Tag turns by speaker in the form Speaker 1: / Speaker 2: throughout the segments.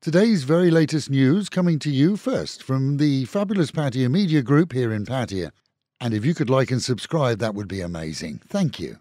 Speaker 1: Today's very latest news coming to you first from the fabulous Pattaya Media Group here in Pattaya. And if you could like and subscribe, that would be amazing. Thank you.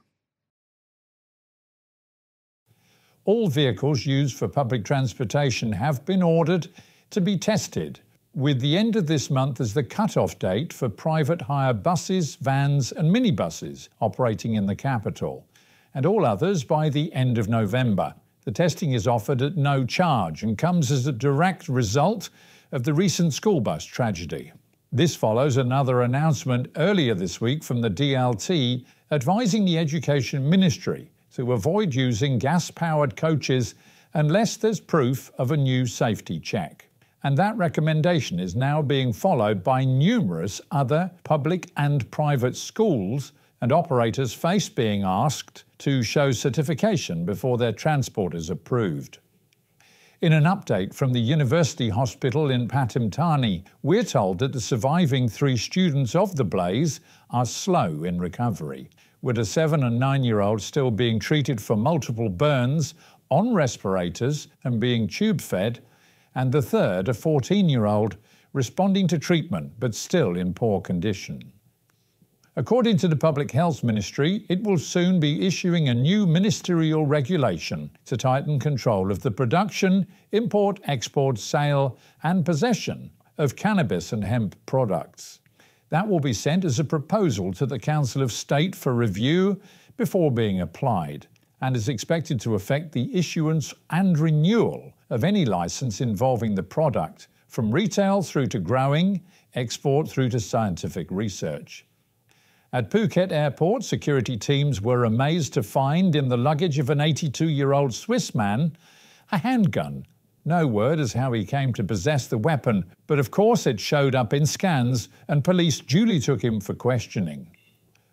Speaker 2: All vehicles used for public transportation have been ordered to be tested, with the end of this month as the cut-off date for private hire buses, vans and minibuses operating in the capital, and all others by the end of November. The testing is offered at no charge and comes as a direct result of the recent school bus tragedy. This follows another announcement earlier this week from the DLT advising the Education Ministry to avoid using gas-powered coaches unless there's proof of a new safety check. And that recommendation is now being followed by numerous other public and private schools, and operators face being asked to show certification before their transport is approved. In an update from the University Hospital in Pathum, we're told that the surviving 3 students of the blaze are slow in recovery, with a 7- and 9-year-old still being treated for multiple burns, on respirators and being tube-fed, and the third, a 14-year-old, responding to treatment but still in poor condition. According to the Public Health Ministry, it will soon be issuing a new ministerial regulation to tighten control of the production, import, export, sale and possession of cannabis and hemp products. That will be sent as a proposal to the Council of State for review before being applied, and is expected to affect the issuance and renewal of any licence involving the product, from retail through to growing, export through to scientific research. At Phuket Airport, security teams were amazed to find in the luggage of an 82-year-old Swiss man a handgun. No word as how he came to possess the weapon, but of course it showed up in scans and police duly took him for questioning.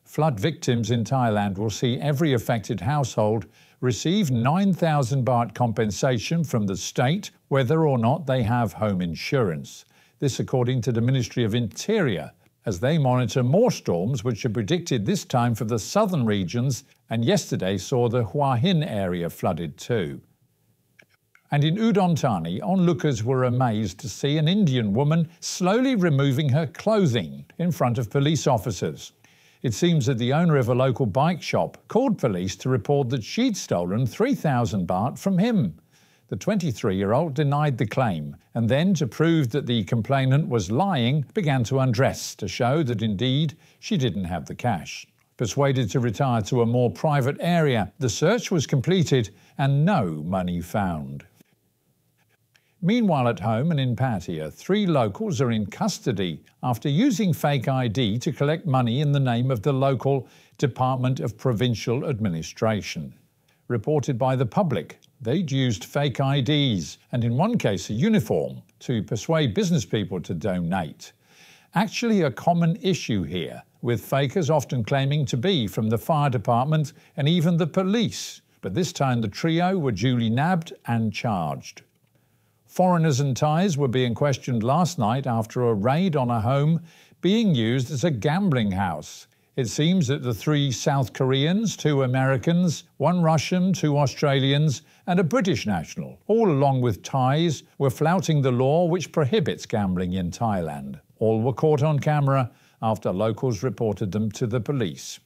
Speaker 2: Flood victims in Thailand will see every affected household receive 9,000 baht compensation from the state, whether or not they have home insurance. This according to the Ministry of Interior, as they monitor more storms which are predicted this time for the southern regions, and yesterday saw the Hua Hin area flooded too. And in Udon Thani, onlookers were amazed to see an Indian woman slowly removing her clothing in front of police officers. It seems that the owner of a local bike shop called police to report that she'd stolen 3,000 baht from him. The 23-year-old denied the claim, and then, to prove that the complainant was lying, began to undress to show that indeed she didn't have the cash. Persuaded to retire to a more private area, the search was completed and no money found. Meanwhile, at home and in Pattaya, 3 locals are in custody after using fake ID to collect money in the name of the local Department of Provincial Administration. Reported by the public, they'd used fake IDs and in one case a uniform to persuade business people to donate. Actually a common issue here, with fakers often claiming to be from the fire department and even the police, but this time the trio were duly nabbed and charged. Foreigners and Thais were being questioned last night after a raid on a home being used as a gambling house. It seems that the 3 South Koreans, 2 Americans, 1 Russian, 2 Australians and a British national, all along with Thais, were flouting the law which prohibits gambling in Thailand. All were caught on camera after locals reported them to the police.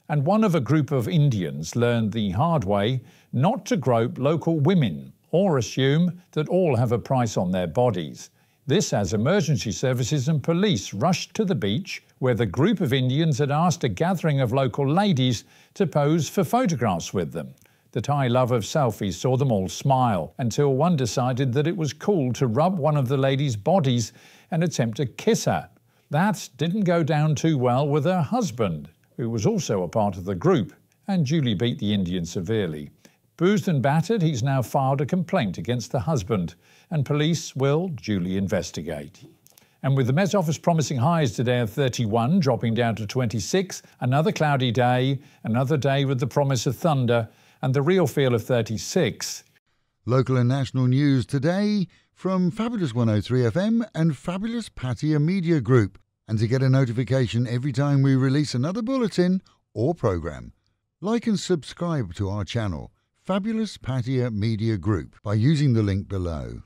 Speaker 2: And one of a group of Indians learned the hard way not to grope local women or assume that all have a price on their bodies. This as emergency services and police rushed to the beach where the group of Indians had asked a gathering of local ladies to pose for photographs with them. The Thai love of selfies saw them all smile until one decided that it was cool to rub one of the ladies' bodies and attempt to kiss her. That didn't go down too well with her husband, who was also a part of the group, and duly beat the Indian severely. Bruised and battered, he's now filed a complaint against the husband, and police will duly investigate. And with the Met Office promising highs today of 31, dropping down to 26, another cloudy day, another day with the promise of thunder, and the real feel of 36.
Speaker 1: Local and national news today from Fabulous 103 FM and Fabulous Pattaya Media Group. And to get a notification every time we release another bulletin or programme, like and subscribe to our channel, Fabulous Pattaya Media Group by using the link below.